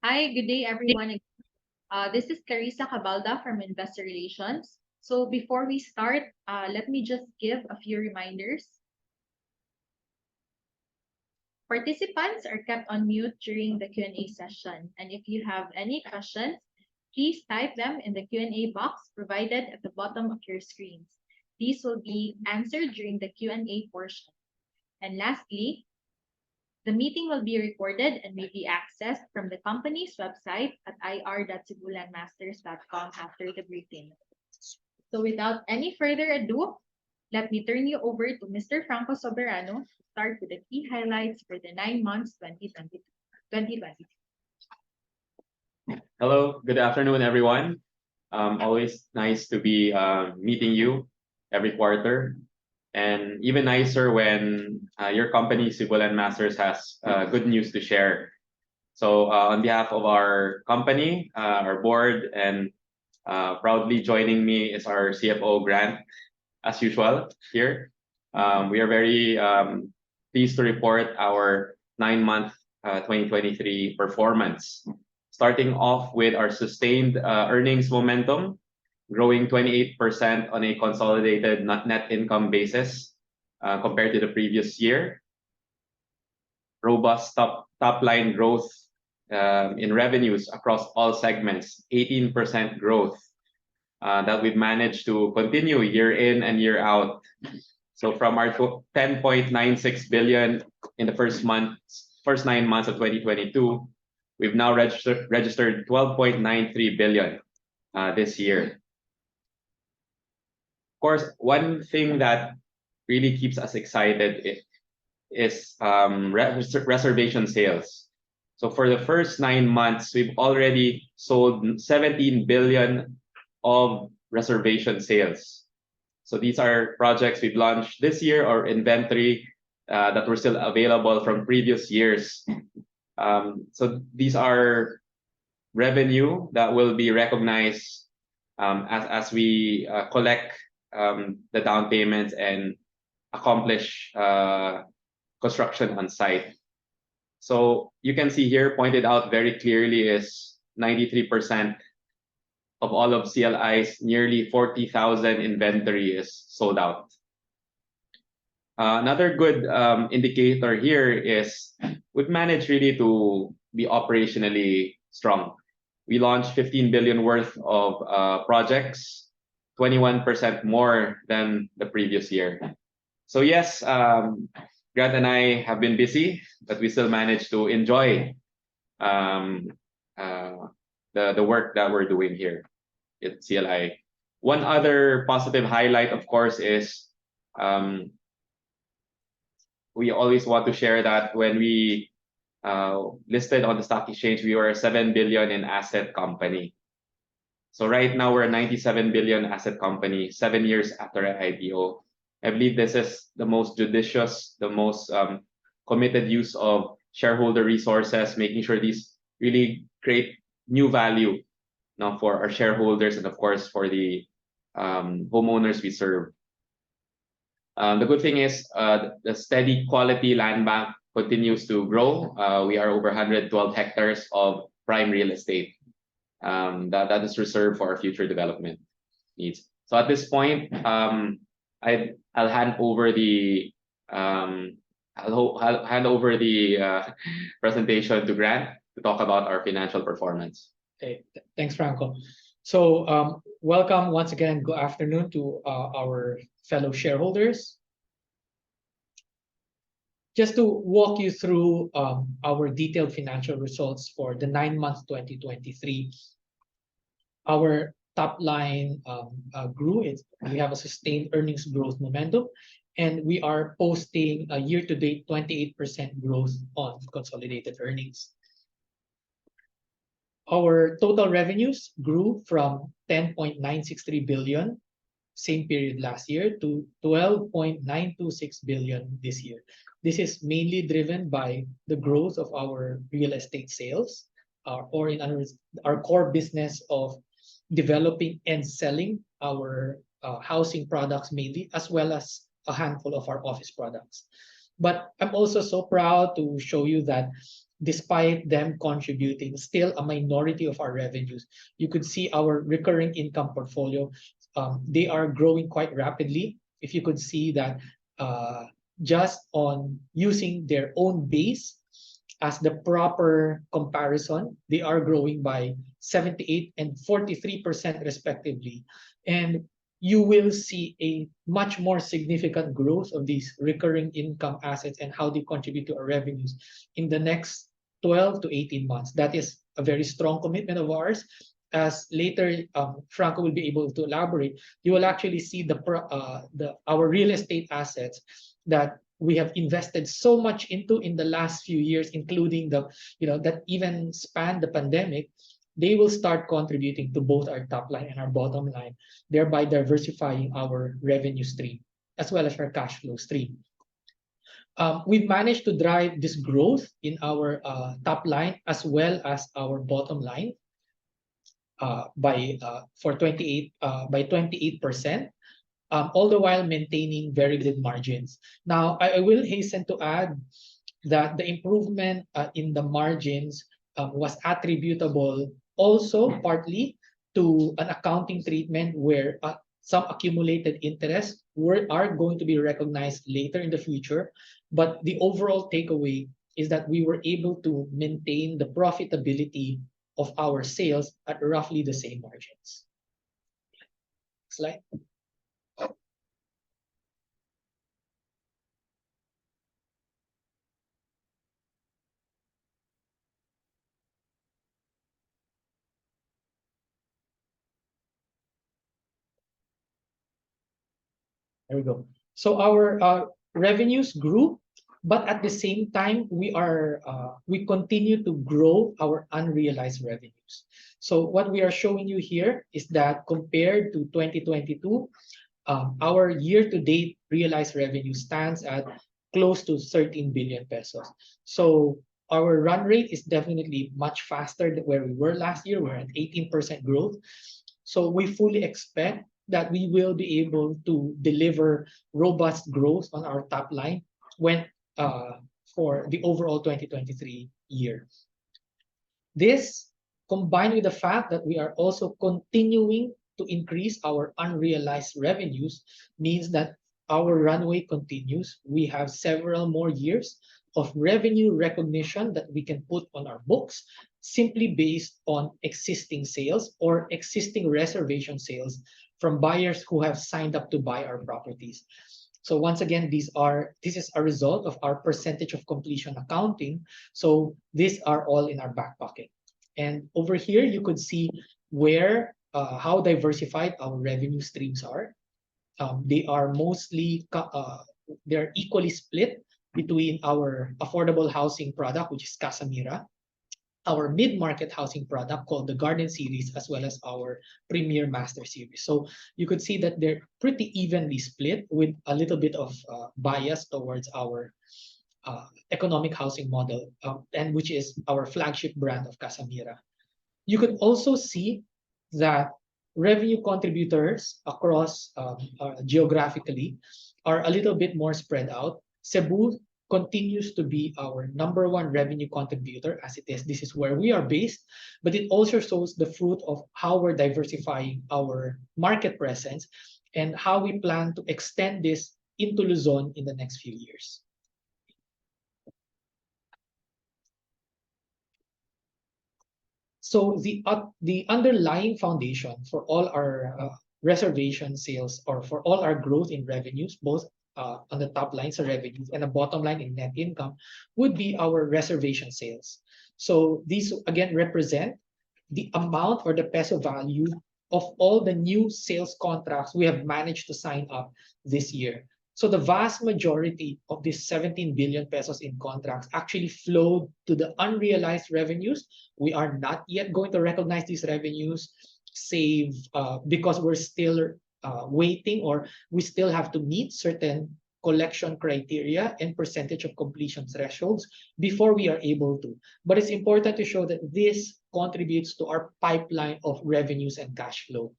Hi, good day, everyone. This is Clarissa Cabalda from Investor Relations. So before we start, let me just give a few reminders. Participants are kept on mute during the Q&A session. And if you have any questions, please type them in the Q&A box provided at the bottom of your screens. These will be answered during the Q&A portion. And lastly, the meeting will be recorded and may be accessed from the company's website at ir.cebulanmasters.com after the briefing. So without any further ado, let me turn you over to Mr. Franco Soberano to start with the key highlights for the 9 months 2020. Hello, good afternoon, everyone. Always nice to be meeting you every quarter, and even nicer when your company, Cebulan Masters, has good news to share. So, on behalf of our company, our board, and proudly joining me is our CFO, Grant, as usual here. We are very pleased to report our 9-month 2023 performance. Starting off with our sustained earnings momentum, growing 28% on a consolidated net income basis compared to the previous year. Robust top line growth in revenues across all segments, 18% growth that we've managed to continue year in and year out. So from our 10.96 billion in the first 9 months of 2022, we've now registered 12.93 billion this year. Of course, one thing that really keeps us excited is reservation sales. So for the first 9 months, we've already sold 17 billion of reservation sales. So these are projects we've launched this year or inventory that were still available from previous years. So these are revenue that will be recognized as we collect the down payments and accomplish construction on site. So you can see here pointed out very clearly is 93% of all of CLI's nearly 40,000 inventory is sold out. Another good indicator here is we've managed really to be operationally strong. We launched 15 billion worth of projects, 21% more than the previous year. So yes, Grant and I have been busy, but we still managed to enjoy the work that we're doing here at CLI. One other positive highlight, of course, is we always want to share that when we listed on the stock exchange, we were a 7 billion in asset company. So right now we're a 97 billion asset company, 7 years after our IPO. I believe this is the most judicious, the most committed use of shareholder resources, making sure these really create new value now for our shareholders and of course for the homeowners we serve. The good thing is the steady quality land bank continues to grow. We are over 112 hectares of prime real estate that is reserved for our future development needs. So at this point, I'll hand over the presentation to Grant to talk about our financial performance. Okay, thanks, Franco. So welcome once again. Good afternoon to our fellow shareholders. Just to walk you through our detailed financial results for the 9 months 2023. Our top line grew. We have a sustained earnings growth momentum, and we are posting a year-to-date 28% growth on consolidated earnings. Our total revenues grew from 10.963 billion same period last year to 12.926 billion this year. This is mainly driven by the growth of our real estate sales, or in other words, our core business of developing and selling our housing products mainly, as well as a handful of our office products. But I'm also so proud to show you that despite them contributing still a minority of our revenues. You could see our recurring income portfolio, they are growing quite rapidly. If you could see that just on using their own base as the proper comparison, they are growing by 78 and 43% respectively. And you will see a much more significant growth of these recurring income assets and how they contribute to our revenues in the next 12 to 18 months. That is a very strong commitment of ours. As later Franco will be able to elaborate, you will actually see our real estate assets that we have invested so much into in the last few years, including that even span the pandemic. They will start contributing to both our top line and our bottom line, thereby diversifying our revenue stream as well as our cash flow stream. We've managed to drive this growth in our top line as well as our bottom line by 28%, all the while maintaining very good margins. Now, I will hasten to add that the improvement in the margins was attributable also partly to an accounting treatment where some accumulated interest are going to be recognized later in the future. But the overall takeaway is that we were able to maintain the profitability of our sales at roughly the same margins. Slide. There we go. So our revenues grew, but at the same time, we continue to grow our unrealized revenues. So what we are showing you here is that compared to 2022, our year-to-date realized revenue stands at close to 13 billion pesos. So our run rate is definitely much faster than where we were last year. We're at 18% growth. So we fully expect that we will be able to deliver robust growth on our top line for the overall 2023 year. This, combined with the fact that we are also continuing to increase our unrealized revenues, means that our runway continues. We have several more years of revenue recognition that we can put on our books simply based on existing sales or existing reservation sales from buyers who have signed up to buy our properties. So once again, this is a result of our percentage of completion accounting. So these are all in our back pocket. And over here, you could see how diversified our revenue streams are. They're equally split between our affordable housing product, which is Casa Mira, our mid-market housing product called the Garden Series, as well as our Premier Master Series. So you could see that they're pretty evenly split with a little bit of bias towards our economic housing model, and which is our flagship brand of Casa Mira. You could also see that revenue contributors across geographically are a little bit more spread out. Cebu continues to be our number one revenue contributor as it is. This is where we are based, but it also shows the fruit of how we're diversifying our market presence and how we plan to extend this into Luzon in the next few years. So the underlying foundation for all our reservation sales, or for all our growth in revenues, both on the top lines of revenues and the bottom line in net income, would be our reservation sales. So these again represent the amount or the peso value of all the new sales contracts we have managed to sign up this year. So the vast majority of this 17 billion pesos in contracts actually flowed to the unrealized revenues. We are not yet going to recognize these revenues, because we're still waiting, or we still have to meet certain collection criteria and percentage of completion thresholds before we are able to. But it's important to show that this contributes to our pipeline of revenues and cash flow.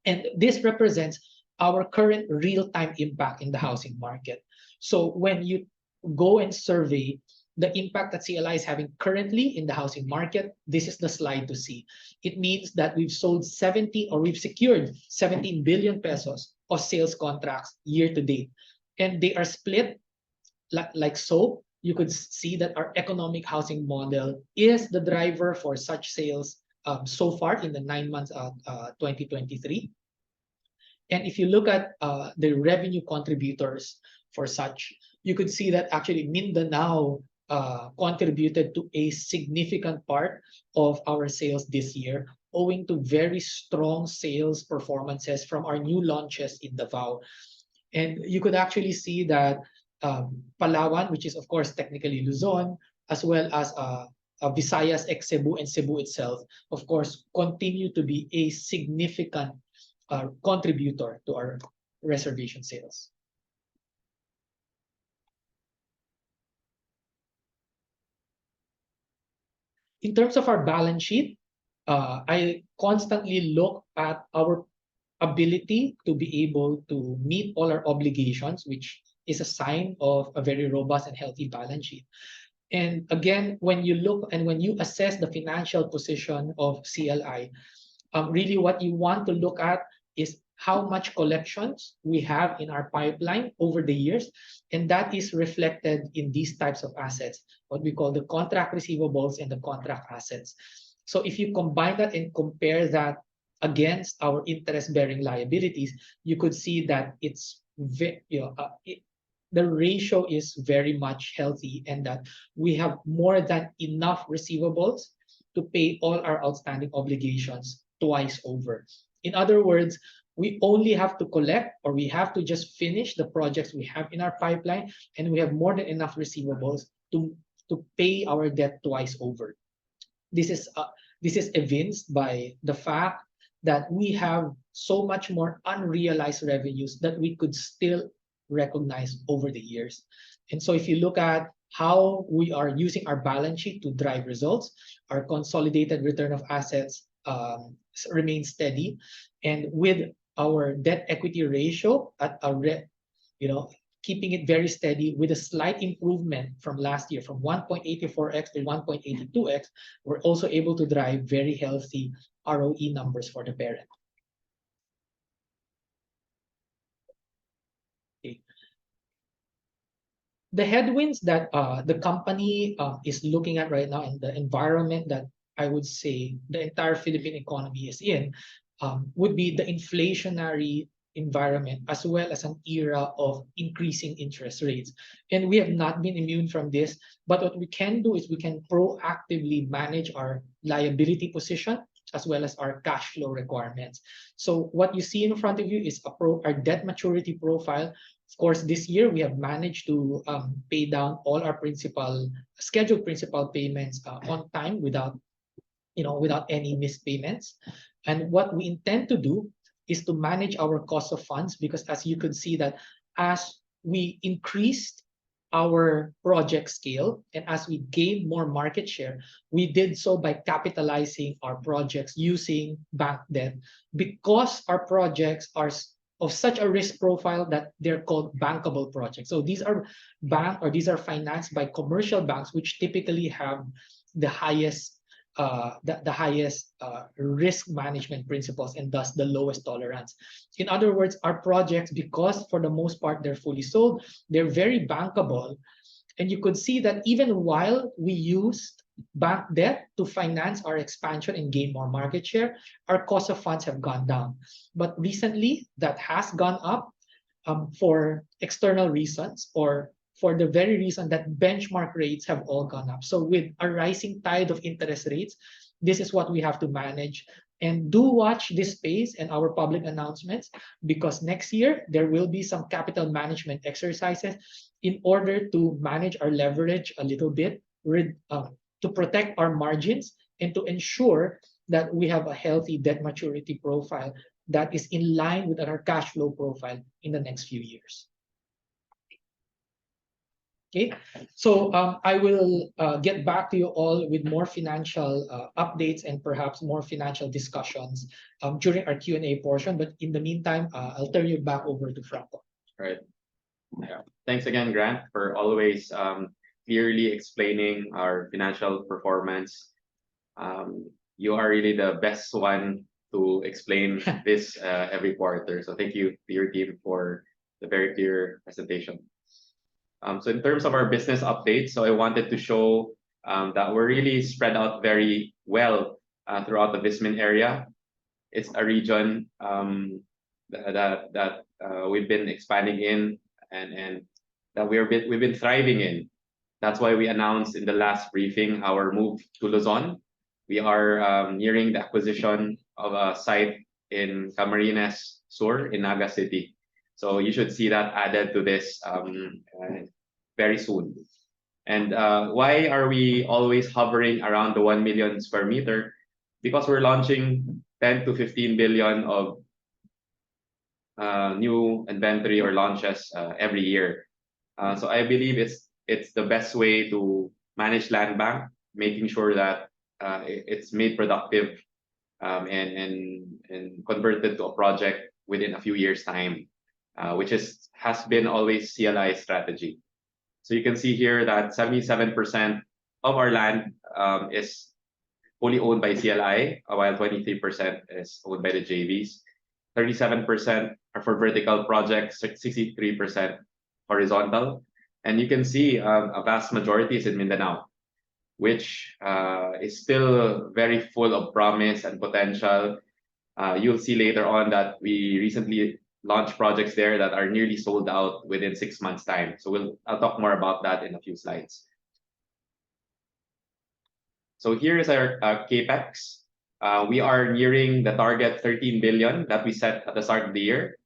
And this represents our current real-time impact in the housing market. So when you go and survey the impact that CLI is having currently in the housing market, this is the slide to see. It means that we've secured 17 billion pesos of sales contracts year to date. And they are split like so. You could see that our economic housing model is the driver for such sales so far in the 9 months of 2023. And if you look at the revenue contributors for such, you could see that actually Mindanao contributed to a significant part of our sales this year, owing to very strong sales performances from our new launches in Davao. And you could actually see that Palawan, which is of course technically Luzon, as well as Visayas ex Cebu and Cebu itself, of course, continue to be a significant contributor to our reservation sales. In terms of our balance sheet, I constantly look at our ability to be able to meet all our obligations, which is a sign of a very robust and healthy balance sheet. And again, when you look and when you assess the financial position of CLI, really what you want to look at is how much collections we have in our pipeline over the years. And that is reflected in these types of assets, what we call the contract receivables and the contract assets. So if you combine that and compare that against our interest-bearing liabilities, you could see that the ratio is very much healthy, and that we have more than enough receivables to pay all our outstanding obligations twice over. In other words, we only have to collect, or we have to just finish the projects we have in our pipeline, and we have more than enough receivables to pay our debt twice over. This is evinced by the fact that we have so much more unrealized revenues that we could still recognize over the years. And so if you look at how we are using our balance sheet to drive results, our consolidated return of assets remains steady, and with our debt equity ratio at keeping it very steady with a slight improvement from last year, from 1.84x to 1.82x, we're also able to drive very healthy ROE numbers for the parent. Okay. The headwinds that the company is looking at right now, and the environment that I would say the entire Philippine economy is in, would be the inflationary environment, as well as an era of increasing interest rates. And we have not been immune from this, but what we can do is we can proactively manage our liability position as well as our cash flow requirements. So what you see in front of you is our debt maturity profile. Of course, this year we have managed to pay down all our scheduled principal payments on time without any missed payments. And what we intend to do is to manage our cost of funds, because as you could see that as we increased our project scale and as we gained more market share, we did so by capitalizing our projects using bank debt, because our projects are of such a risk profile that they're called bankable projects. So these are financed by commercial banks, which typically have the highest risk management principles, and thus the lowest tolerance. In other words, our projects, because for the most part they're fully sold, they're very bankable. And you could see that even while we used bank debt to finance our expansion and gain more market share, our cost of funds have gone down. But recently, that has gone up for external reasons, or for the very reason that benchmark rates have all gone up. So with a rising tide of interest rates, this is what we have to manage. And do watch this space and our public announcements, because next year there will be some capital management exercises in order to manage our leverage a little bit, to protect our margins, and to ensure that we have a healthy debt maturity profile that is in line with our cash flow profile in the next few years. Okay, so I will get back to you all with more financial updates and perhaps more financial discussions during our Q&A portion. But in the meantime, I'll turn you back over to Franco. Right. Yeah. Thanks again, Grant, for always clearly explaining our financial performance. You are really the best one to explain this every quarter. So thank you to your team for the very clear presentation. So in terms of our business updates, so I wanted to show that we're really spread out very well throughout the Vismin area. It's a region that we've been expanding in and that we've been thriving in. That's why we announced in the last briefing our move to Luzon. We are nearing the acquisition of a site in Camarines Sur in Naga City. So you should see that added to this very soon. And why are we always hovering around the 1 million square meter? Because we're launching 10 to 15 billion of new inventory or launches every year. So I believe it's the best way to manage land bank, making sure that it's made productive and converted to a project within a few years' time, which has been always CLI strategy. So you can see here that 77% of our land is fully owned by CLI, while 23% is owned by the JVs. 37% are for vertical projects, 63% horizontal. And you can see a vast majority is in Mindanao, which is still very full of promise and potential. You'll see later on that we recently launched projects there that are nearly sold out within 6 months' time. So I'll talk more about that in a few slides. So here is our capex. We are nearing the target 13 billion that we set at the start of the year,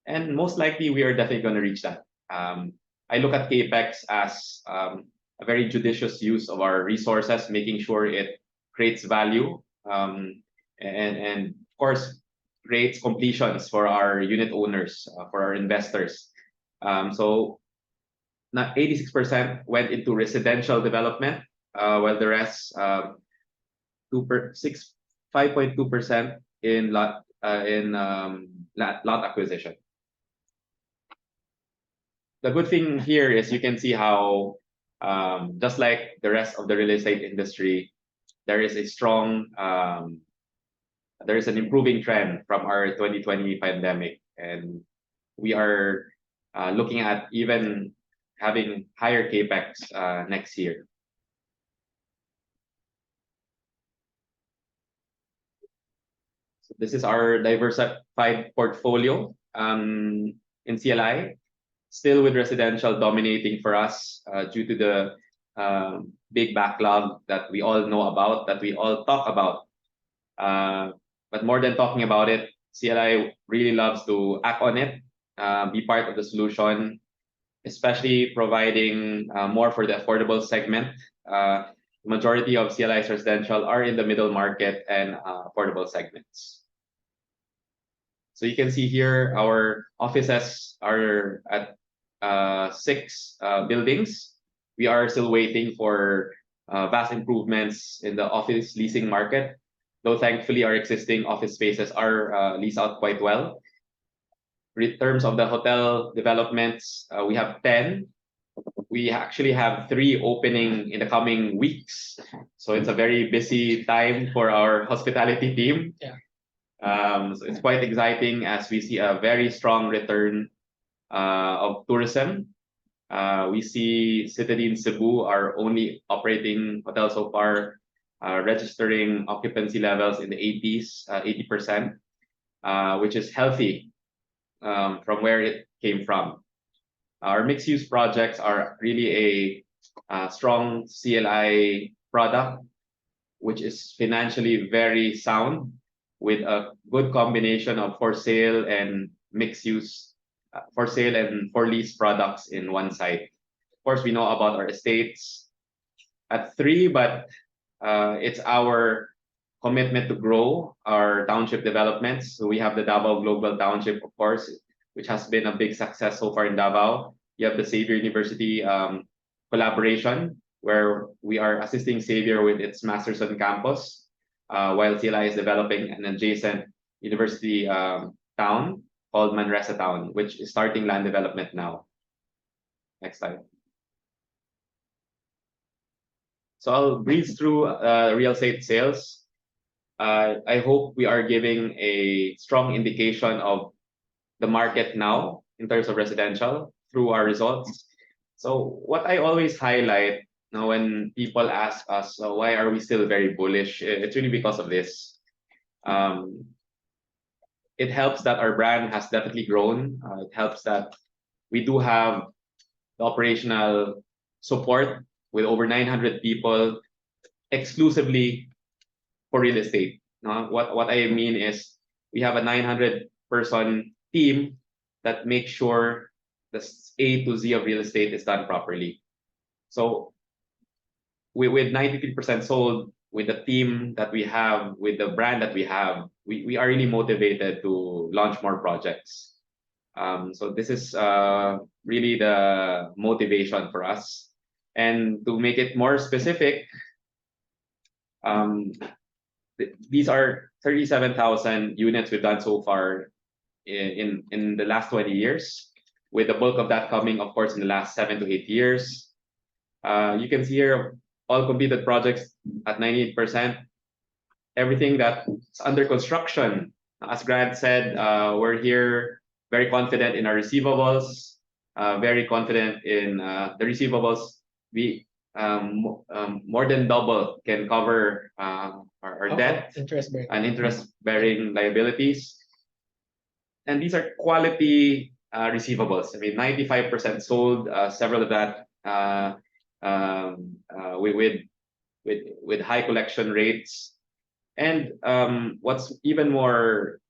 and most likely we are definitely going to reach that. I look at capex as a very judicious use of our resources, making sure it creates value and of course creates completions for our unit owners, for our investors. So 86% went into residential development, while the rest 5.2% in lot acquisition. The good thing here is you can see how just like the rest of the real estate industry, there is an improving trend from our 2020 pandemic, and we are looking at even having higher capex next year. So this is our diversified portfolio in CLI, still with residential dominating for us due to the big backlog that we all know about, that we all talk about. But more than talking about it, CLI really loves to act on it, be part of the solution, especially providing more for the affordable segment. Majority of CLI's residential are in the middle market and affordable segments. So you can see here our offices are at 6 buildings. We are still waiting for vast improvements in the office leasing market, though thankfully our existing office spaces are leased out quite well. In terms of the hotel developments, we have 10. We actually have 3 opening in the coming weeks. So it's a very busy time for our hospitality team. Yeah. So it's quite exciting as we see a very strong return of tourism. We see Citadine Cebu, our only operating hotel so far, registering occupancy levels in the 80%, which is healthy from where it came from. Our mixed-use projects are really a strong CLI product, which is financially very sound, with a good combination of for sale and mixed-use, for sale and for lease products in one site. Of course, we know about our estates at 3, but it's our commitment to grow our township developments. So we have the Davao Global Township, of course, which has been a big success so far in Davao. You have the Xavier University collaboration, where we are assisting Xavier with its Masters on Campus, while CLI is developing an adjacent university town called Manresa Town, which is starting land development now. Next slide. So I'll breeze through real estate sales. I hope we are giving a strong indication of the market now in terms of residential through our results. So what I always highlight now when people ask us, why are we still very bullish? It's really because of this. Um, it helps that our brand has definitely grown. It helps that we do have the operational support with over 900 people exclusively for real estate. What I mean is we have a 900-person team that makes sure the A to Z of real estate is done properly. So with 93% sold, with the team that we have, with the brand that we have, we are really motivated to launch more projects. So this is really the motivation for us. And to make it more specific, these are 37,000 units we've done so far in the last 20 years, with the bulk of that coming, of course, in the last 7 to 8 years. You can see here all completed projects at 98%. Everything that's under construction, as Grant said, we're here very confident in our receivables, very confident in the receivables. We more than double can cover our debt Interest bearing. and interest-bearing liabilities. And these are quality receivables. I mean, 95% sold. Several of that with high collection rates. And what's even more,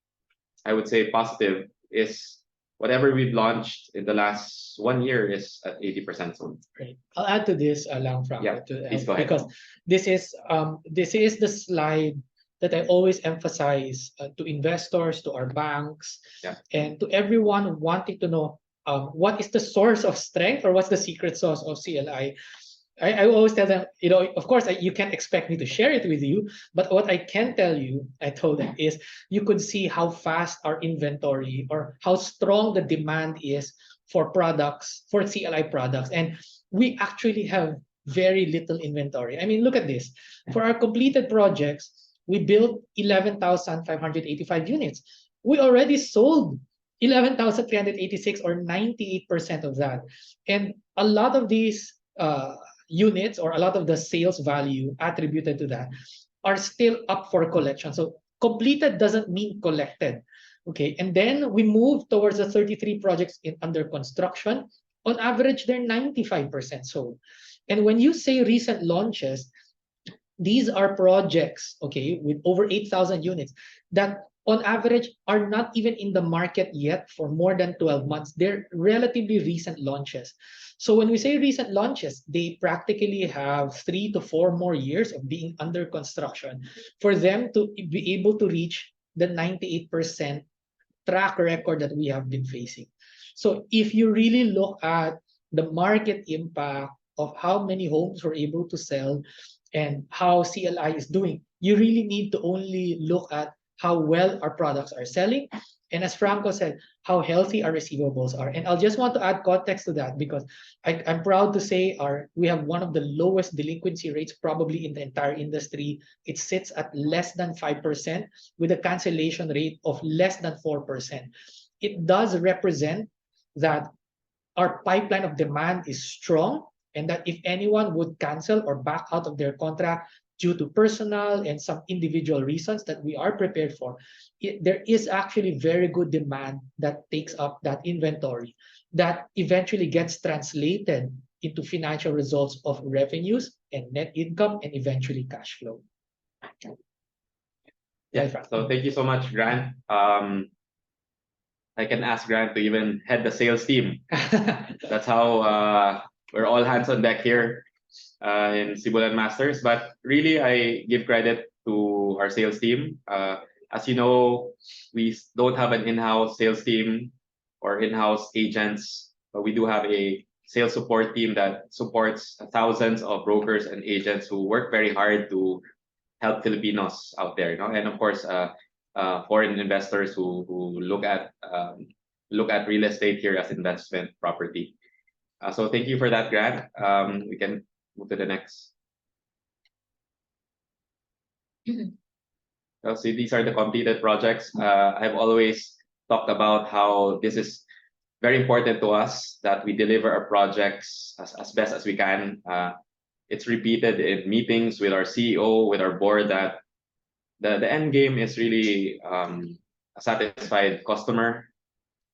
I would say, positive is whatever we've launched in the last 1 year is at 80% sold. Great. I'll add to this, Lang Franco, Yeah, to please help, go ahead. because this is the slide that I always emphasize to investors, to our banks, Yeah. and to everyone wanting to know what is the source of strength or what's the secret sauce of CLI. I always tell them, of course, you can't expect me to share it with you, but what I can tell you, I told them, is you could see how fast our inventory or how strong the demand is for products, for CLI products. And we actually have very little inventory. I mean, look at this. For our completed projects, we built 11,585 units. We already sold 11,386, or 98% of that. And a lot of these units, or a lot of the sales value attributed to that, are still up for collection. So completed doesn't mean collected. Okay, and then we move towards the 33 projects under construction. On average, they're 95% sold. And when you say recent launches, these are projects, okay, with over 8,000 units that on average are not even in the market yet for more than 12 months. They're relatively recent launches. So when we say recent launches, they practically have 3 to 4 more years of being under construction for them to be able to reach the 98% track record that we have been facing. So if you really look at the market impact of how many homes we're able to sell and how CLI is doing, you really need to only look at how well our products are selling. And as Franco said, how healthy our receivables are. And I'll just want to add context to that, because I'm proud to say we have one of the lowest delinquency rates probably in the entire industry. It sits at less than 5% with a cancellation rate of less than 4%. It does represent that our pipeline of demand is strong, and that if anyone would cancel or back out of their contract due to personal and some individual reasons that we are prepared for, there is actually very good demand that takes up that inventory that eventually gets translated into financial results of revenues and net income and eventually cash flow. Yeah, so thank you so much, Grant. I can ask Grant to even head the sales team. That's how we're all hands on deck here in Sibulan Masters. But really, I give credit to our sales team. As you know, we don't have an in-house sales team or in-house agents, but we do have a sales support team that supports thousands of brokers and agents who work very hard to help Filipinos out there, and of course, foreign investors who look at real estate here as investment property. So thank you for that, Grant. We can move to the next. See, these are the completed projects. I've always talked about how this is very important to us that we deliver our projects as best as we can. It's repeated in meetings with our CEO, with our board, that the end game is really a satisfied customer.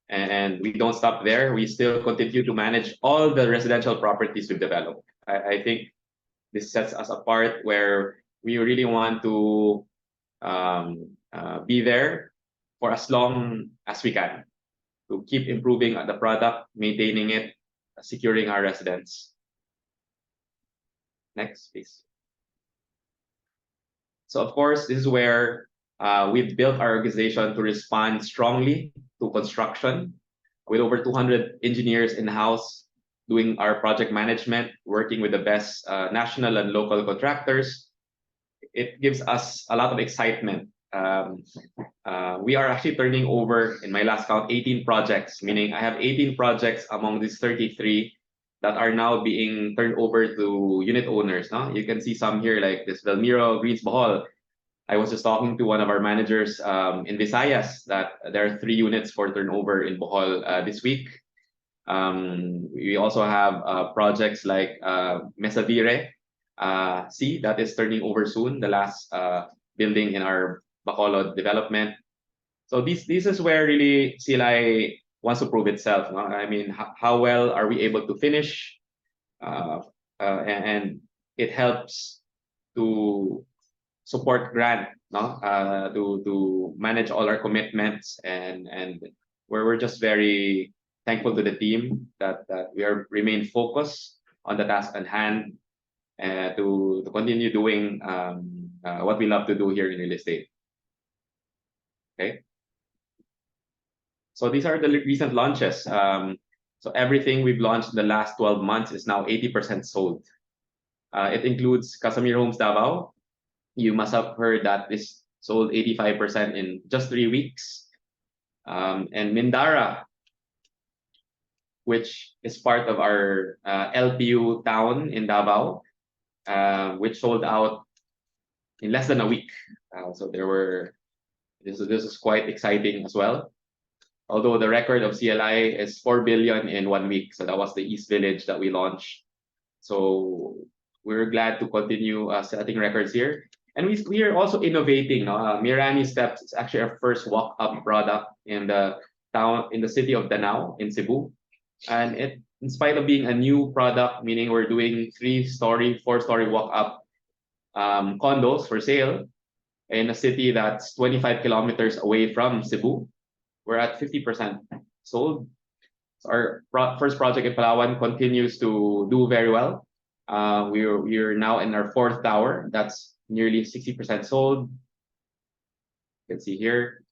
And we don't stop there. We still continue to manage all the residential properties we've developed. I think this sets us apart where we really want to be there for as long as we can to keep improving the product, maintaining it, securing our residents. Next, please. So of course, this is where we've built our organization to respond strongly to construction with over 200 engineers in-house doing our project management, working with the best national and local contractors. It gives us a lot of excitement. We are actually turning over, in my last count, 18 projects, meaning I have 18 projects among these 33 that are now being turned over to unit owners. No? You can see some here like this Valmiro Greens Bohol. I was just talking to one of our managers in Visayas that there are 3 units for turnover in Bohol this week. We also have projects like Mesavire C that is turning over soon, the last building in our Bacolod development. So this is where really CLI wants to prove itself. No? I mean, how well are we able to finish? And it helps to support grant, no? To manage all our commitments, and we're just very thankful to the team that we remain focused on the task at hand and to continue doing what we love to do here in real estate. Okay. So these are the recent launches. So everything we've launched in the last 12 months is now 80% sold. It includes Casimiro Homes Davao. You must have heard that this sold 85% in just 3 weeks. And Mindara, which is part of our LPU town in Davao, which sold out in less than a week. So this is quite exciting as well. Although the record of CLI is 4 billion in 1 week. So that was the East Village that we launched. So we're glad to continue setting records here. And we are also innovating. Mirani Steps is actually our first walk-up product in the town, in the city of Danao in Cebu. And it, in spite of being a new product, meaning we're doing 3-story, 4-story walk-up condos for sale in a city that's 25 kilometers away from Cebu, we're at 50% sold. So our first project in Palawan continues to do very well. We're now in our 4th tower. That's nearly 60% sold. You can see here.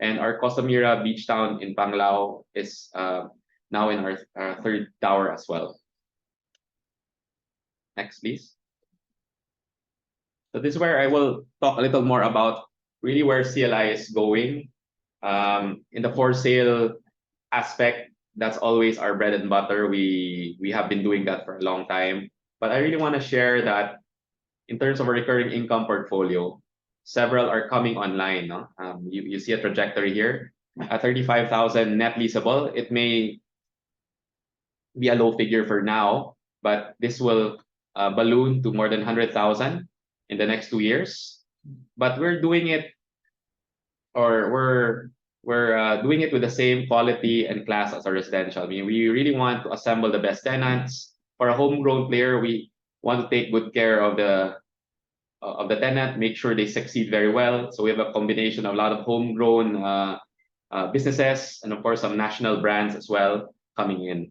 And our Cosamira Beach Town in Panglao is now in our 3rd tower as well. Next, please. So this is where I will talk a little more about really where CLI is going. In the for sale aspect, that's always our bread and butter. We have been doing that for a long time. But I really want to share that in terms of a recurring income portfolio, several are coming online. No? You see a trajectory here. At 35,000 net leasable, it may be a low figure for now, but this will balloon to more than 100,000 in the next 2 years. But we're doing it, or we're doing it with the same quality and class as our residential. I mean, we really want to assemble the best tenants. For a homegrown player, we want to take good care of the tenant, make sure they succeed very well. So we have a combination of a lot of homegrown businesses and of course some national brands as well coming in.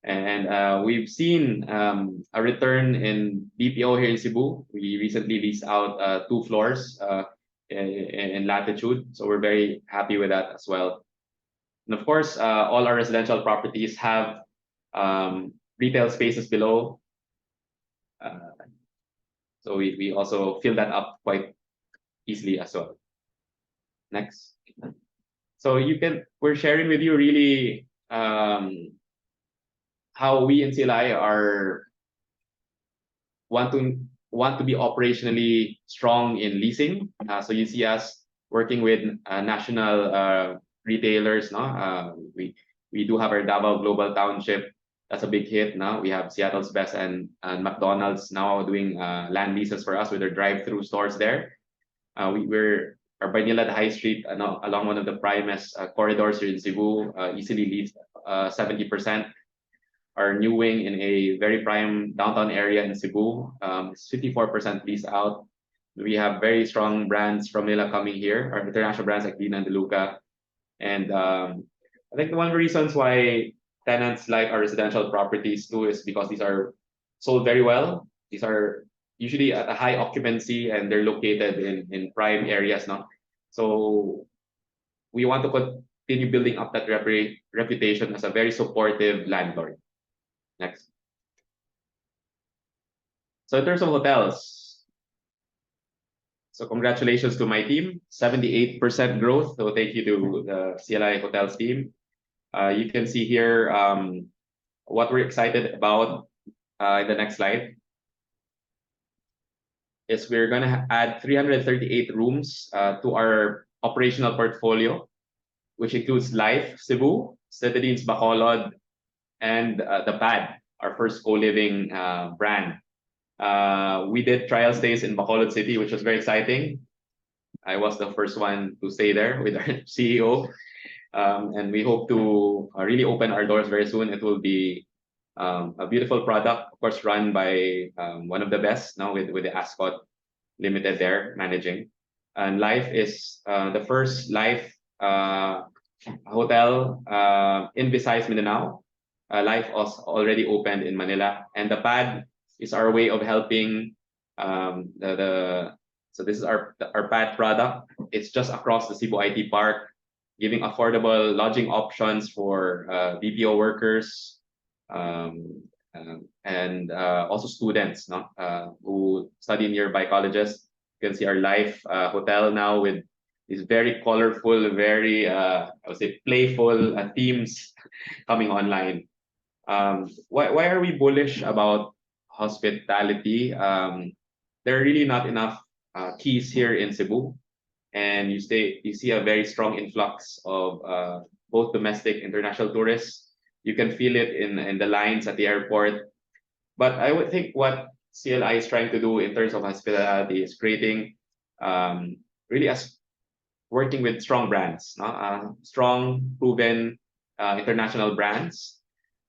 And we've seen a return in BPO here in Cebu. We recently leased out 2 floors in Latitude, so we're very happy with that as well. And of course, all our residential properties have retail spaces below. So we also fill that up quite easily as well. Next. So we're sharing with you really how we in CLI are want to want to be operationally strong in leasing. So you see us working with national retailers. No, we do have our Davao Global Township. That's a big hit. Now we have Seattle's Best and McDonald's now doing land leases for us with their drive-through stores there. We're our Banilad High Street along one of the primest corridors here in Cebu, easily leased 70%. Our new wing in a very prime downtown area in Cebu is 54% leased out. We have very strong brands from Manila coming here, our international brands like Dina and DeLuca. And I think one of the reasons why tenants like our residential properties too is because these are sold very well. These are usually at a high occupancy and they're located in prime areas now. So we want to continue building up that reputation as a very supportive landlord. Next. So in terms of hotels, so congratulations to my team, 78% growth. So thank you to the CLI Hotels team. You can see here what we're excited about in the next slide is we're going to add 338 rooms to our operational portfolio, which includes Life Cebu, Citadines Bacolod, and the Pad, our first co-living brand. We did trial stays in Bacolod City, which was very exciting. I was the first one to stay there with our CEO. And we hope to really open our doors very soon. It will be a beautiful product, of course, run by one of the best now with the Ascot Limited there managing. And Life is the first Life hotel in Visayas, Mindanao. Life was already opened in Manila, and the Pad is our way of helping so this is our Pad product. It's just across the Cebu IT Park, giving affordable lodging options for BPO workers and also students who study in nearby colleges. You can see our Life hotel now with these very colorful, very I would say playful themes coming online. Why are we bullish about hospitality? There are really not enough keys here in Cebu, and you see a very strong influx of both domestic international tourists. You can feel it in the lines at the airport. But I would think what CLI is trying to do in terms of hospitality is creating really as working with strong brands, strong, proven international brands.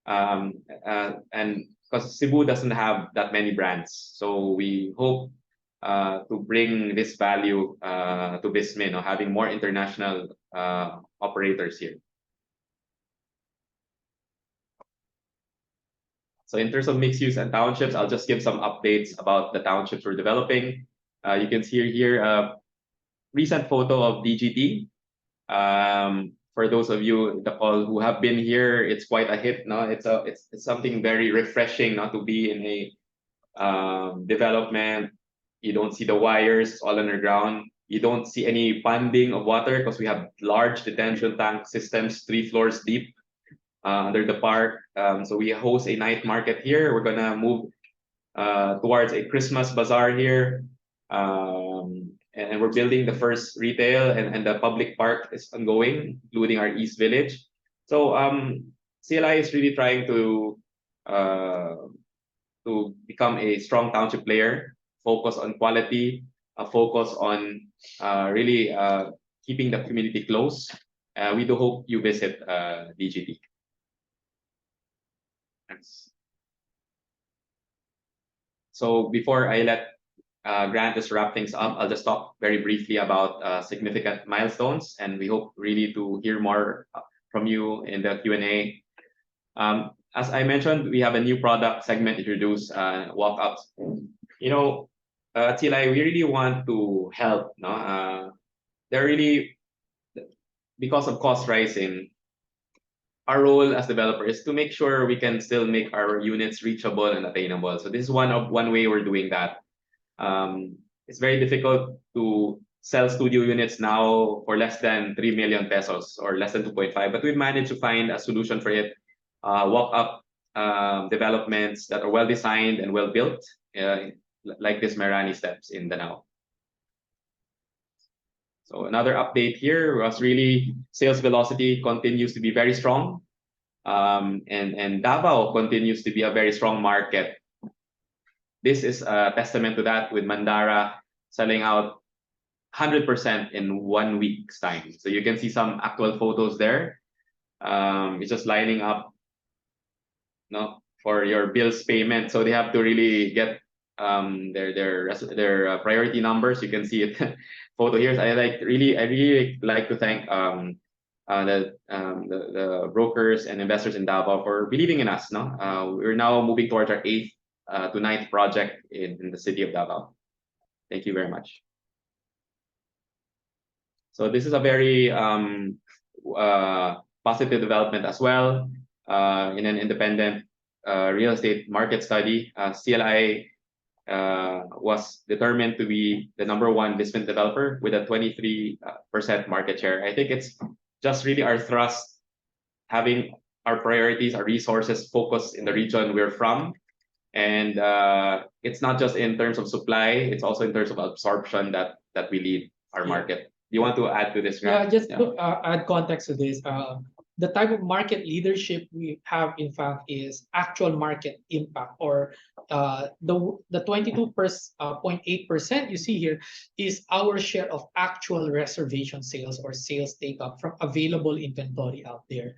And because Cebu doesn't have that many brands, so we hope to bring this value to Vismin, having more international operators here. So in terms of mixed use and townships, I'll just give some updates about the townships we're developing. You can see here a recent photo of DGT. For those of you in the call who have been here, it's quite a hit. No, it's something very refreshing not to be in a development. You don't see the wires all underground. You don't see any ponding of water because we have large detention tank systems 3 floors deep under the park. So we host a night market here. We're gonna move towards a Christmas bazaar here. And we're building the first retail and the public park is ongoing, including our East Village. So CLI is really trying to become a strong township player, focus on quality, focus on really keeping the community close. We do hope you visit DGT. Thanks. So before I let Grant just wrap things up, I'll just talk very briefly about significant milestones, and we hope really to hear more from you in the Q&A. As I mentioned, we have a new product segment introduced, walk-ups. TLI, we really want to help. They're really, because of cost rising, our role as developer is to make sure we can still make our units reachable and attainable. So this is one way we're doing that. It's very difficult to sell studio units now for less than 3 million pesos or less than 2.5, but we've managed to find a solution for it. Walk-up developments that are well designed and well built, like this Merani Steps in Danao. So another update here was really sales velocity continues to be very strong. And Davao continues to be a very strong market. This is a testament to that, with Mandara selling out 100% in 1 week's time. So you can see some actual photos there. It's just lining up, for your bills payment. So they have to really get their priority numbers. You can see it photo here. I really like to thank the brokers and investors in Davao for believing in us. We're now moving towards our 8th to 9th project in the city of Davao. Thank you very much. So this is a very positive development as well. In an independent real estate market study, CLI was determined to be the #1 investment developer with a 23% market share. I think it's just really our thrust, having our priorities, our resources focused in the region we're from. And it's not just in terms of supply, it's also in terms of absorption that we lead our market. Do you want to add to this, Grant? Just to add context to this, the type of market leadership we have, in fact, is actual market impact, or the 22.8% you see here is our share of actual reservation sales or sales take up from available inventory out there.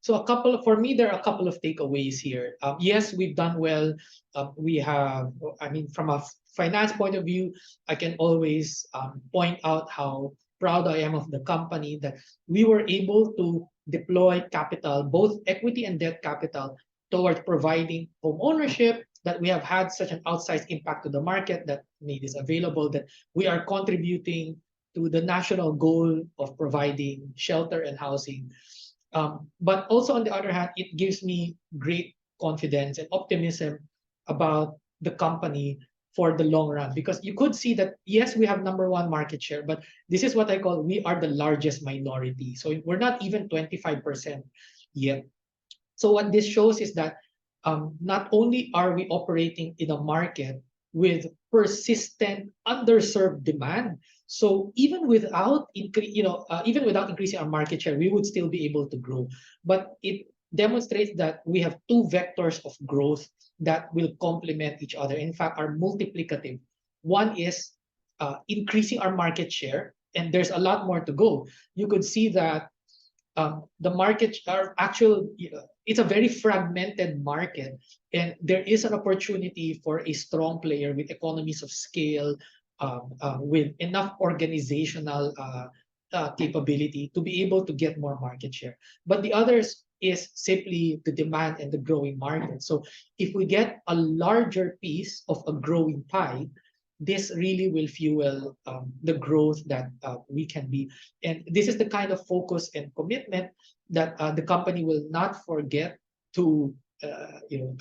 So for me, there are a couple of takeaways here. Yes, we've done well. From a finance point of view, I can always point out how proud I am of the company that we were able to deploy capital, both equity and debt capital, towards providing home ownership, that we have had such an outsized impact to the market that made this available, that we are contributing to the national goal of providing shelter and housing. But also, on the other hand, it gives me great confidence and optimism about the company for the long run, because you could see that, yes, we have #1 market share, but this is what I call, we are the largest minority. So we're not even 25% yet. So what this shows is that not only are we operating in a market with persistent underserved demand, so even without increasing our market share, we would still be able to grow. But it demonstrates that we have two vectors of growth that will complement each other. In fact, are multiplicative. One is increasing our market share, and there's a lot more to go. You could see that the market are it's a very fragmented market, and there is an opportunity for a strong player with economies of scale, with enough organizational capability to be able to get more market share. But the others is simply the demand and the growing market. So if we get a larger piece of a growing pie, this really will fuel the growth that we can be. And this is the kind of focus and commitment that the company will not forget to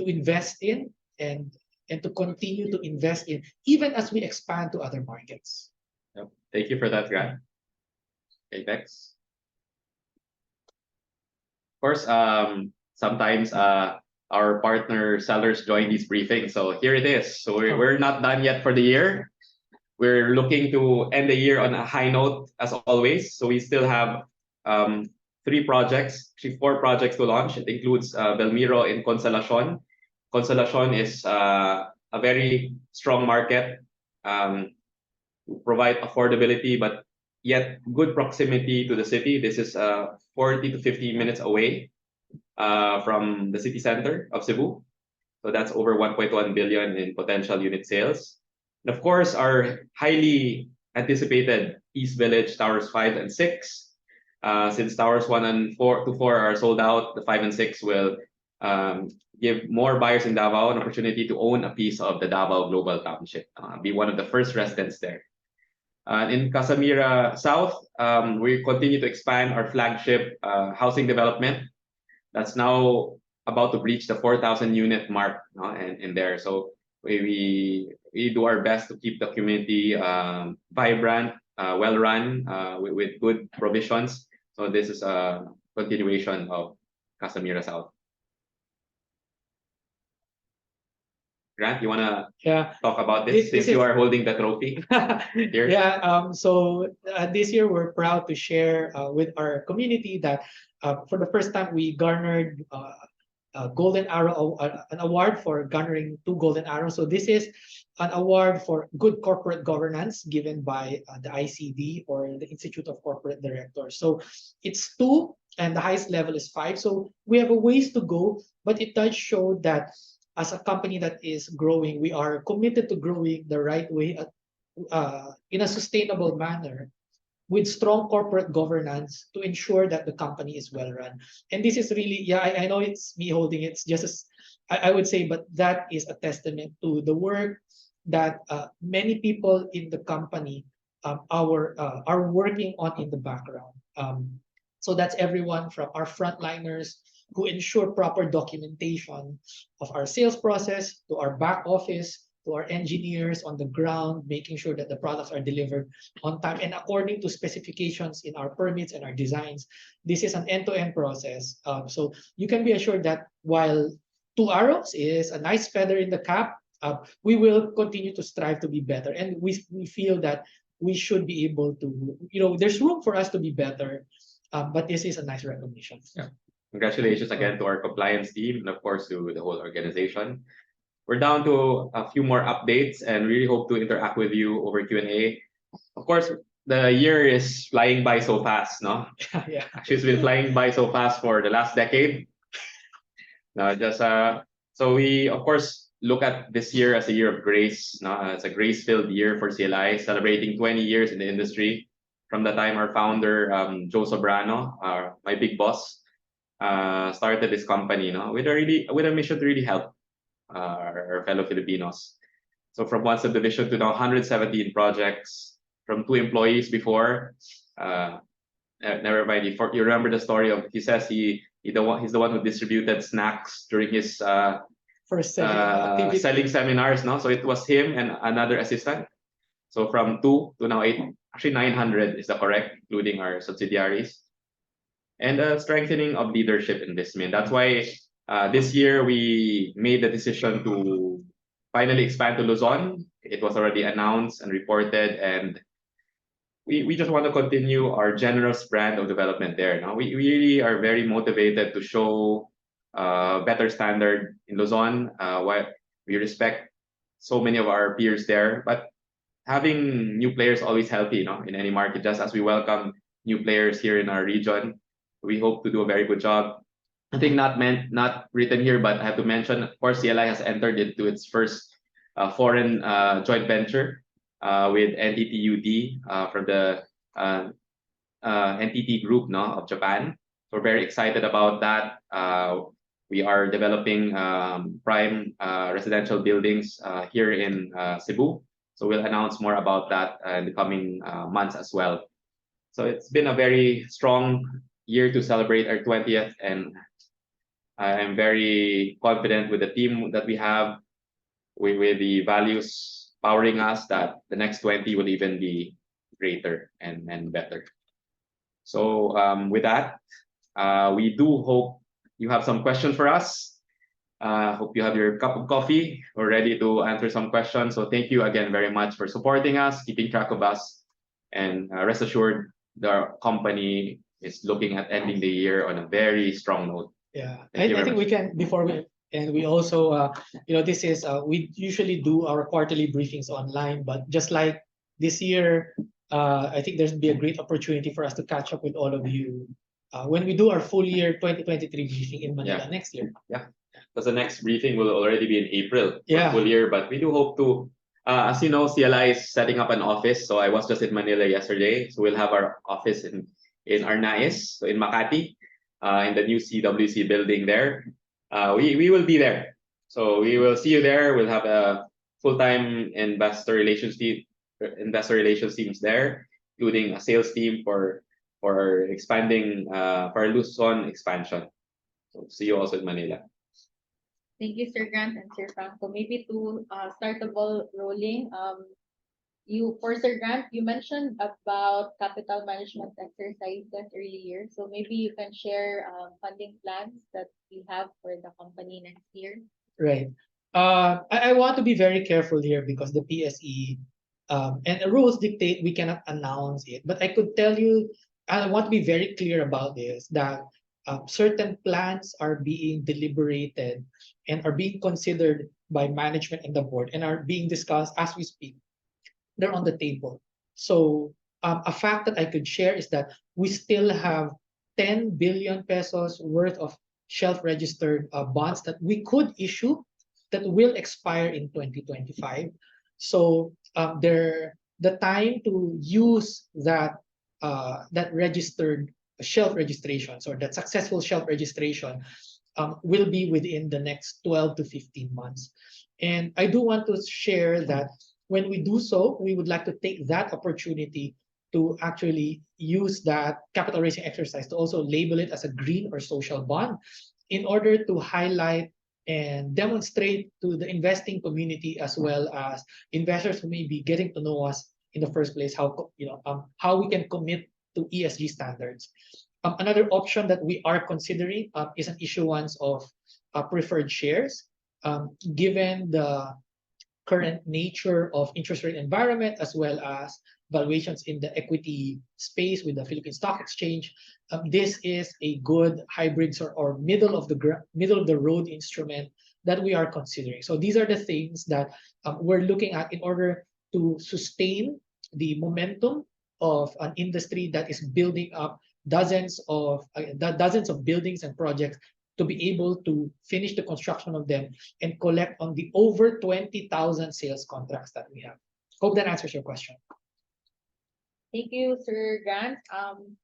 invest in, and to continue to invest in, even as we expand to other markets. Yep. Thank you for that, Grant. Okay, next. Of course, sometimes our partner sellers join these briefings. So here it is. So we're not done yet for the year. We're looking to end the year on a high note, as always. So we still have 4 projects to launch. It includes Belmiro in Consolacion. Consolacion is a very strong market, provide affordability, but yet good proximity to the city. This is 40 to 50 minutes away from the city center of Cebu. So that's over 1.1 billion in potential unit sales. And of course, our highly anticipated East Village Towers 5 and 6. Since Towers 1 and 4 are sold out, the 5 and 6 will give more buyers in Davao an opportunity to own a piece of the Davao Global Township, be one of the first residents there. In Casamira South, we continue to expand our flagship housing development. That's now about to reach the 4,000 unit mark in there. So we do our best to keep the community vibrant, well run, with good provisions. So this is a continuation of Casamira South. Grant, you wanna Yeah. talk about this This since you is- are holding the trophy here? Yeah, so this year we're proud to share with our community that for the first time we garnered a Golden Arrow, an award for garnering 2 Golden Arrows. So this is an award for good corporate governance given by the ICD, or the Institute of Corporate Directors. So it's 2 and the highest level is 5. So we have a ways to go, but it does show that as a company that is growing, we are committed to growing the right way, in a sustainable manner, with strong corporate governance to ensure that the company is well run. And this is really, yeah, I know it's me holding it, it's just as I would say, but that is a testament to the work that many people in the company are working on in the background. So that's everyone from our frontliners who ensure proper documentation of our sales process, to our back office, to our engineers on the ground, making sure that the products are delivered on time and according to specifications in our permits and our designs. This is an end-to-end process. So you can be assured that while 2 arrows is a nice feather in the cap, we will continue to strive to be better. And we feel that we should be able to, there's room for us to be better, but this is a nice recognition. Yeah. Congratulations again to our compliance team and of course to the whole organization. We're down to a few more updates and really hope to interact with you over Q&A. Of course, the year is flying by so fast, no? Yeah. Actually, it's been flying by so fast for the last decade. So we of course look at this year as a year of grace. No? It's a grace-filled year for CLI, celebrating 20 years in the industry from the time our founder Joe Sobrano, my big boss, started this company, no, with a mission to really help our fellow Filipinos. So from one subdivision to now 117 projects, from 2 employees before. Never mind. You remember the story of, he says he's the one who distributed snacks during his First activity. selling seminars. No, so it was him and another assistant. So from 2 to now 8, actually 900 is the correct, including our subsidiaries. And strengthening of leadership in Vismin. That's why this year we made the decision to finally expand to Luzon. It was already announced and reported, and we just want to continue our generous brand of development there. Now we really are very motivated to show better standard in Luzon. While we respect so many of our peers there, but having new players always healthy, in any market. Just as we welcome new players here in our region, we hope to do a very good job. I think not written here, but I have to mention, of course, CLI has entered into its first foreign joint venture with NTTUD from the NTT Group, of Japan. So we're very excited about that. We are developing prime residential buildings here in Cebu. So we'll announce more about that in the coming months as well. So it's been a very strong year to celebrate our 20th, and I am very confident with the team that we have, with the values powering us, that the next 20 will even be greater and better. So with that, we do hope you have some questions for us. Hope you have your cup of coffee. We're ready to answer some questions. So thank you again very much for supporting us, keeping track of us, and rest assured the company is looking at ending the year on a very strong note. Yeah, Thank you I very think much. we can, before we, and we also, this is, we usually do our quarterly briefings online, but just like this year, I think there's be a great opportunity for us to catch up with all of you when we do our full year 2023 briefing in Manila Yeah. next year. Because the next briefing will already be in April for Yeah. full year, but we do hope to, as you know, CLI is setting up an office. So I was just in Manila yesterday. So we'll have our office in Arnaiz, so in Makati, in the new CWC building there. We will be there. So we will see you there. We'll have a full-time investor relations teams there, including a sales team for expanding for our Luzon expansion. So see you also in Manila. Thank you, Sir Grant and Sir Franco. Maybe to start the ball rolling, for Sir Grant, you mentioned about capital management exercises earlier. So maybe you can share funding plans that we have for the company next year. Right. I want to be very careful here because the PSE and the rules dictate we cannot announce it. But I could tell you, I want to be very clear about this that certain plans are being deliberated and are being considered by management and the board and are being discussed as we speak. They're on the table. So a fact that I could share is that we still have 10 billion pesos worth of shelf registered bonds that we could issue that will expire in 2025. So the time to use that registered shelf registrations or that successful shelf registration will be within the next 12 to 15 months. And I do want to share that when we do so, we would like to take that opportunity to actually use that capital raising exercise to also label it as a green or social bond in order to highlight and demonstrate to the investing community as well as investors who may be getting to know us in the first place how we can commit to ESG standards. Another option that we are considering is an issuance of preferred shares. Given the current nature of interest rate environment as well as valuations in the equity space with the Philippine Stock Exchange, this is a good hybrid or middle of the road instrument that we are considering. So these are the things that we're looking at in order to sustain the momentum of an industry that is building up dozens of buildings and projects to be able to finish the construction of them and collect on the over 20,000 sales contracts that we have. Hope that answers your question. Thank you, Sir Grant.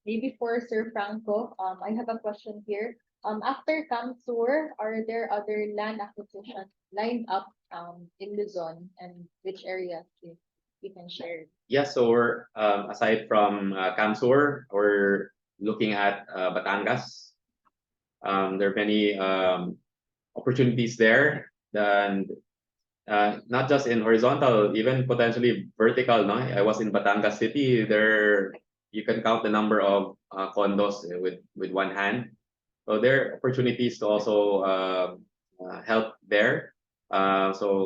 Maybe for Sir Franco, I have a question here. After Camsur, are there other land acquisitions lined up in Luzon, and which areas if you can share? Yeah, so we're aside from Camsur, we're looking at Batangas. There are many opportunities there, and not just in horizontal, even potentially vertical. No, I was in Batangas City. There, you can count the number of condos with one hand. So there are opportunities to also help there. Camsur,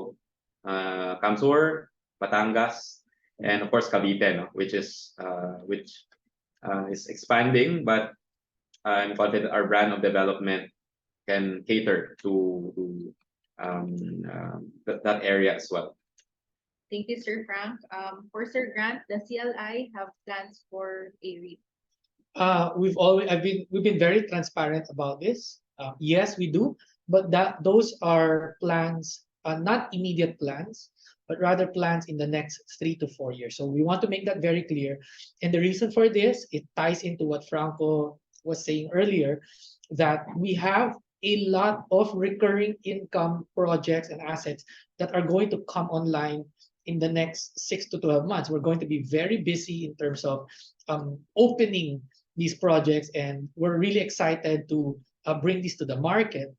Batangas, and of course Cavite, no, which is expanding, but I'm confident our brand of development can cater to that area as well. Thank you, Sir Frank. For Sir Grant, the CLI have plans for a REIT. We've been very transparent about this. Yes, we do, but those are plans, not immediate plans, but rather plans in the next 3 to 4 years. So we want to make that very clear. And the reason for this, it ties into what Franco was saying earlier, that we have a lot of recurring income projects and assets that are going to come online in the next 6 to 12 months. We're going to be very busy in terms of opening these projects, and we're really excited to bring this to the market.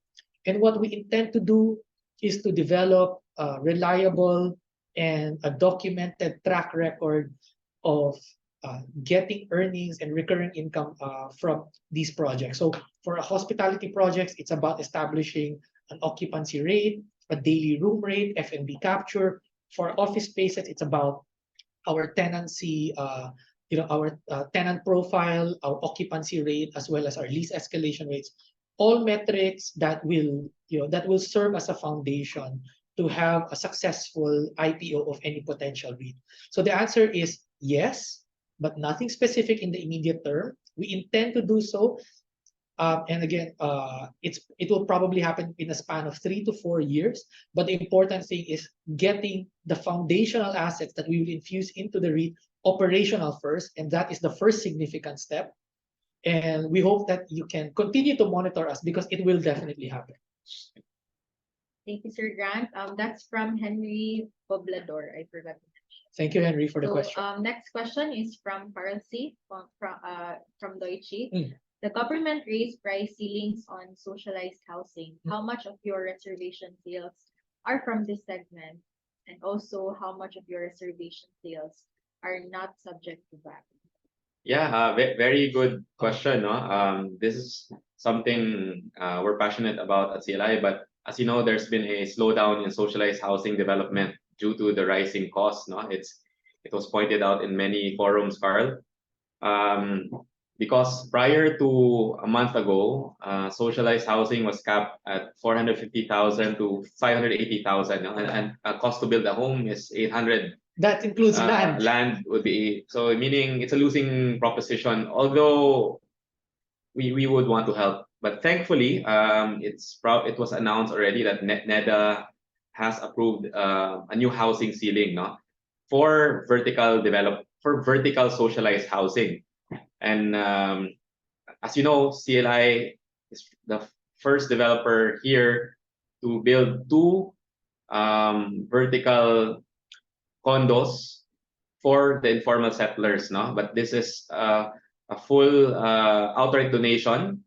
And what we intend to do is to develop a reliable and a documented track record of getting earnings and recurring income from these projects. So for hospitality projects, it's about establishing an occupancy rate, a daily room rate, F&B capture. For office spaces, it's about our tenancy, our tenant profile, our occupancy rate, as well as our lease escalation rates. All metrics that will serve as a foundation to have a successful IPO of any potential REIT. So the answer is yes, but nothing specific in the immediate term. We intend to do so. And again, it will probably happen in a span of 3 to 4 years. But the important thing is getting the foundational assets that we will infuse into the REIT operational first, and that is the first significant step. And we hope that you can continue to monitor us because it will definitely happen. Thank you, Sir Grant. That's from Henry Poblador. I forgot to mention. Thank you, Henry, for the question. Next question is from Carl C. from Deutsche. Mm. The government raised price ceilings on socialized housing. How much of your reservation sales are from this segment? And also, how much of your reservation sales are not subject to VAT? Yeah, very good question. No? This is something we're passionate about at CLI, but as you know, there's been a slowdown in socialized housing development due to the rising costs. No, it was pointed out in many forums, Carl. Um, because prior to a month ago, socialized housing was capped at 450,000 to 580,000, and cost to build a home is 800. That includes land. Land would be, so meaning it's a losing proposition. Although we would want to help, but thankfully, it was announced already that NEDA has approved a new housing ceiling, no, for vertical socialized housing. And as you know, CLI is the first developer here to build two vertical condos for the informal settlers, no? But this is a full outright donation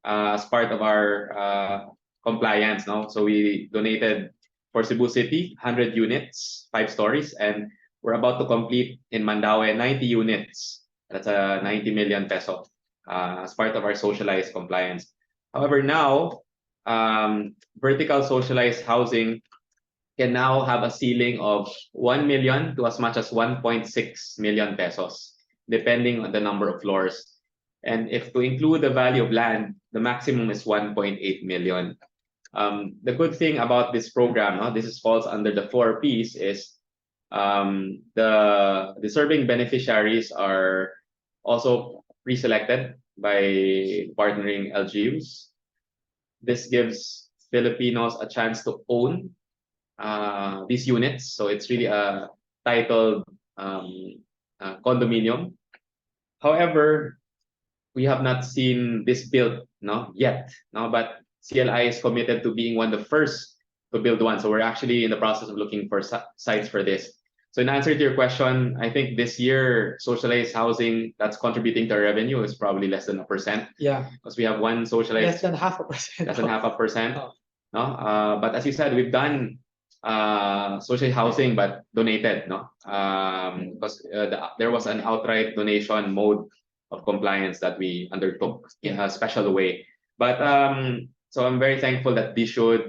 as part of our compliance, no? So we donated for Cebu City 100 units, 5 stories, and we're about to complete in Mandaue 90 units. That's a 90 million peso as part of our socialized compliance. However, now vertical socialized housing can now have a ceiling of 1 million to as much as 1.6 million pesos, depending on the number of floors. And if to include the value of land, the maximum is 1.8 million. The good thing about this program, no, falls under the 4 Ps, is the deserving beneficiaries are also pre-selected by partnering LGUs. This gives Filipinos a chance to own these units. So it's really a titled condominium. However, we have not seen this built, no, yet, no, but CLI is committed to being one of the first to build one. So we're actually in the process of looking for sites for this. So in answer to your question, I think this year socialized housing that's contributing to our revenue is probably less than 1%. Yeah, Because we have one socialized less than 0.5%. less than 0.5%. Oh. No, but as you said, we've done social housing but donated, no, because there was an outright donation mode of compliance that we undertook in a special way. But so I'm very thankful that the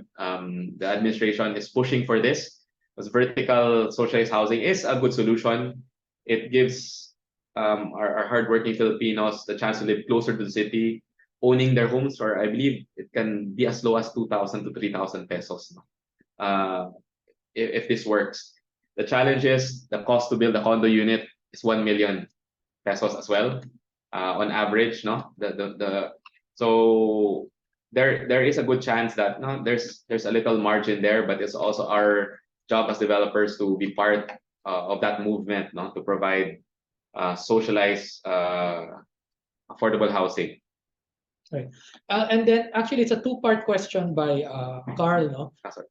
administration is pushing for this, because vertical socialized housing is a good solution. It gives our hardworking Filipinos the chance to live closer to the city, owning their homes for, I believe, it can be as low as 2,000 to 3,000 pesos. If this works. The challenge is the cost to build a condo unit is 1 million pesos as well, on average, no. So there is a good chance that, no, there's a little margin there, but it's also our job as developers to be part of that movement, no, to provide socialized affordable housing. Right. And then actually it's a two-part question by Carl, no? Sorry.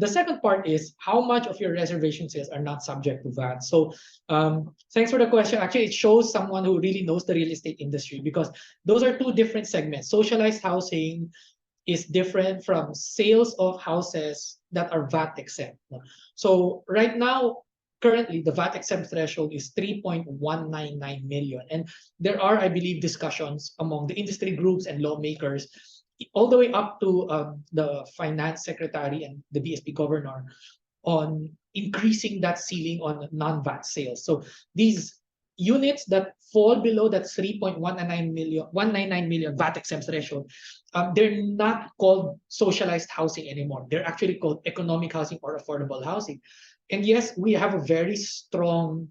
The second part is how much of your reservation sales are not subject to VAT? So thanks for the question. Actually, it shows someone who really knows the real estate industry, because those are two different segments. Socialized housing is different from sales of houses that are VAT exempt, no? So right now, currently the VAT exempt threshold is 3.199 million. And there are, I believe, discussions among the industry groups and lawmakers all the way up to the finance secretary and the BSP governor on increasing that ceiling on non-VAT sales. So these units that fall below that 199 million VAT exempt threshold, they're not called socialized housing anymore. They're actually called economic housing or affordable housing. And yes, we have a very strong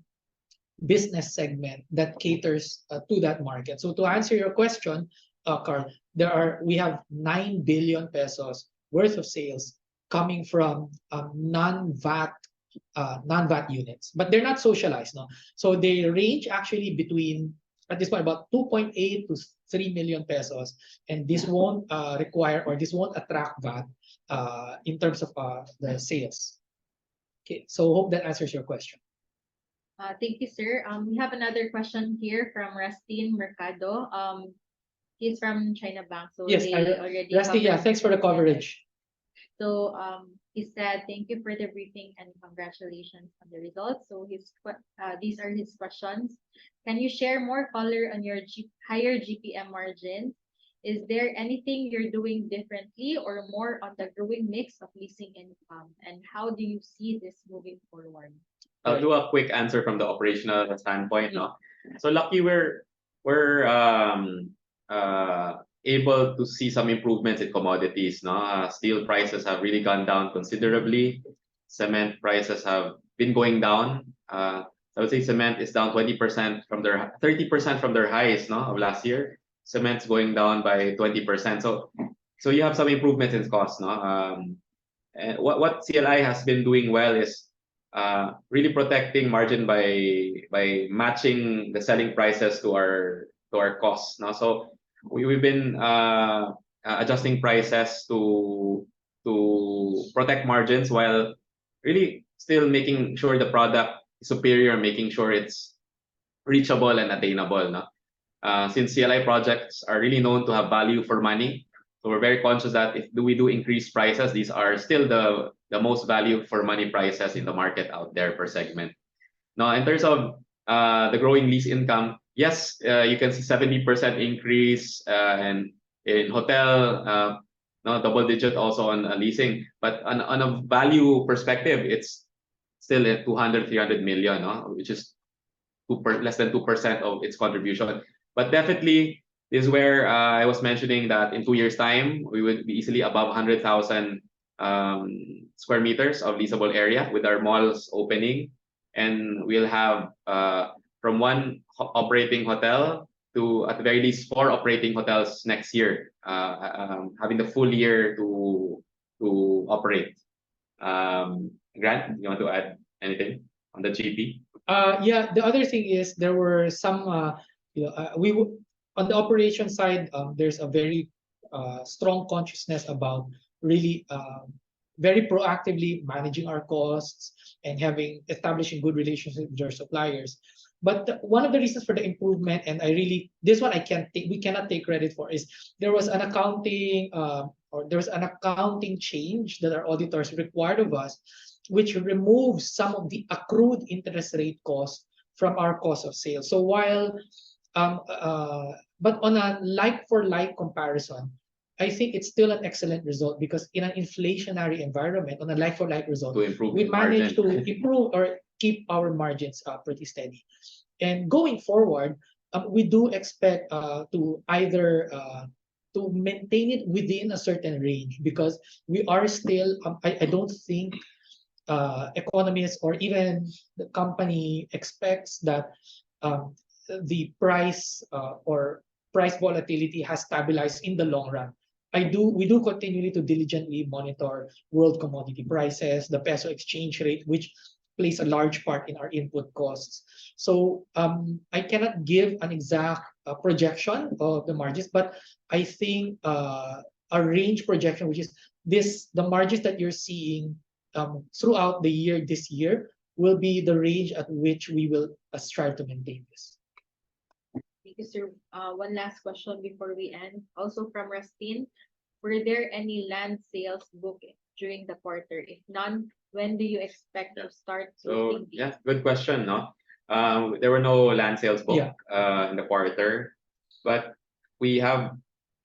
business segment that caters to that market. So to answer your question, Carl, we have 9 billion pesos worth of sales coming from non-VAT units, but they're not socialized, no. So they range actually between, at this point, about 2.8 to 3 million pesos, and this won't require, or this won't attract VAT in terms of the sales. Okay, so hope that answers your question. Thank you, sir. We have another question here from Rustin Mercado. He's from China Bank, so Yes, they already Rusty, yeah, covered. thanks for the coverage. So he said, thank you for the briefing and congratulations on the results. So these are his questions. Can you share more color on your higher GPM margins? Is there anything you're doing differently or more on the growing mix of leasing income? And how do you see this moving forward? I'll do a quick answer from the operational standpoint. No, so lucky we're able to see some improvements in commodities. No, steel prices have really gone down considerably. Cement prices have been going down. I would say cement is down 20% from their 30% from their highs, no, of last year. Cement's going down by 20%. So you have some improvements in costs, no. And what CLI has been doing well is really protecting margin by matching the selling prices to our costs. Now, so we've been adjusting prices to protect margins while really still making sure the product is superior, making sure it's reachable and attainable. No? Since CLI projects are really known to have value for money, so we're very conscious that if we do increase prices, these are still the most value for money prices in the market out there per segment. Now, in terms of the growing lease income, yes, you can see 70% increase and in hotel, no, double digit also on leasing. But on a value perspective, it's still at 200, 300 million, no? Which is less than 2% of its contribution. But definitely, this is where I was mentioning that in 2 years' time, we would be easily above 100,000 square meters of leasable area with our malls opening. And we'll have from one operating hotel to at the very least 4 operating hotels next year, having the full year to operate. Grant, you want to add anything on the GP? Yeah, the other thing is there were some on the operation side, there's a very strong consciousness about really very proactively managing our costs and establishing good relationships with our suppliers. But one of the reasons for the improvement, and this one we cannot take credit for, is there was an accounting change that our auditors required of us, which removes some of the accrued interest rate costs from our cost of sales. So but on a like-for-like comparison, I think it's still an excellent result because in an inflationary environment, on a like-for-like result, we managed to improve or keep our margins pretty steady. And going forward, we do expect to either to maintain it within a certain range because we are still, I don't think economists or even the company expects that the price or price volatility has stabilized in the long run. We do continually to diligently monitor world commodity prices, the peso exchange rate, which plays a large part in our input costs. So I cannot give an exact projection of the margins, but I think a range projection, which is the margins that you're seeing throughout the year this year, will be the range at which we will strive to maintain this. Thank you, sir. One last question before we end. Also from Rustin, were there any land sales booked during the quarter? If none, when do you expect to start booking these? Yeah, good question. No, there were no land sales booked in the quarter, but we have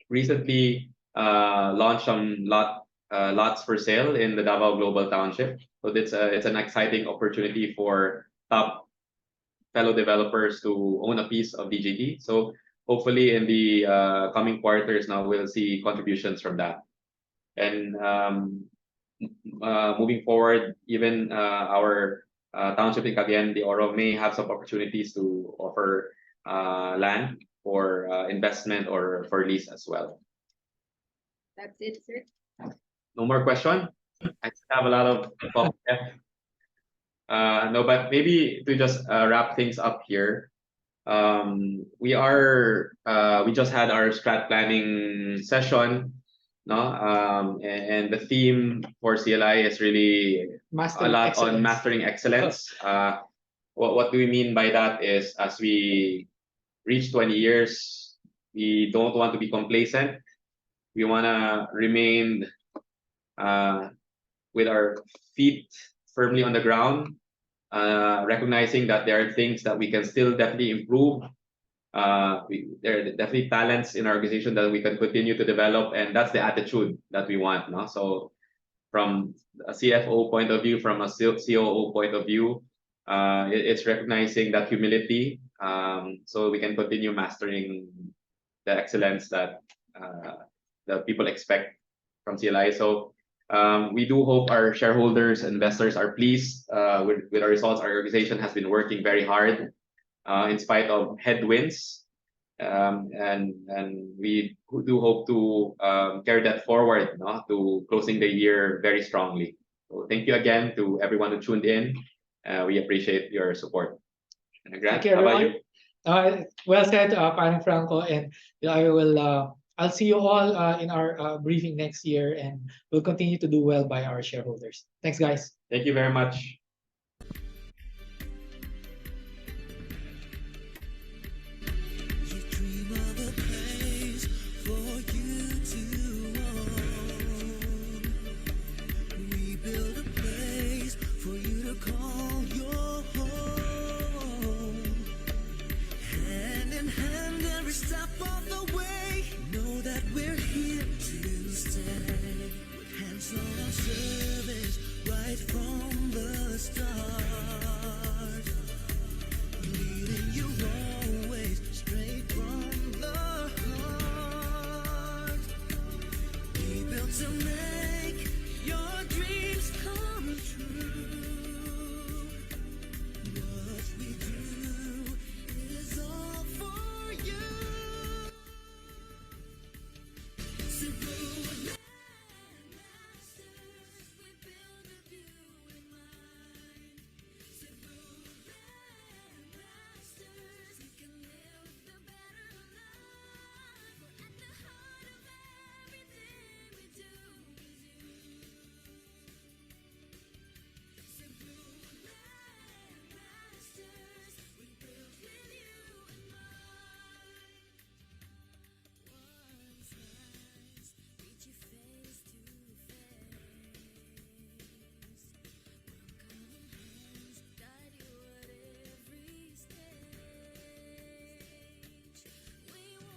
recently launched some lots for sale in the Davao Global Township. So it's an exciting opportunity for top fellow developers to own a piece of DGT. So hopefully in the coming quarters now we'll see contributions from that. And moving forward, even our township in Cagayan de Oro may have some opportunities to offer land for investment or for lease as well. That's it, sir. No more question? I still have a lot of talk. No, but maybe to just wrap things up here. We just had our strat planning session, no? And the theme for CLI is really on mastering excellence. What do we mean by that is as we reach 20 years, we don't want to be complacent. We want to remain with our feet firmly on the ground, recognizing that there are things that we can still definitely improve There are definitely talents in our organization that we can continue to develop, and that's the attitude that we want. No? So from a CFO point of view, from a COO point of view, it's recognizing that humility, so we can continue mastering the excellence that the people expect from CLI. So we do hope our shareholders, investors are pleased with our results. Our organization has been working very hard in spite of headwinds. And we do hope to carry that forward, no, to closing the year very strongly. So thank you again to everyone who tuned in. We appreciate your support. And Grant, Thank you, how about everyone. you? Well said, Parang Franco, and I will. I'll see you all in our briefing next year, and we'll continue to do well by our shareholders. Thanks, guys. Thank you very much. You dream of a place for you to own. We build a place for you to call your home. Hand in hand every step of the way. Know that we're here to stay. With hands on service right from the start.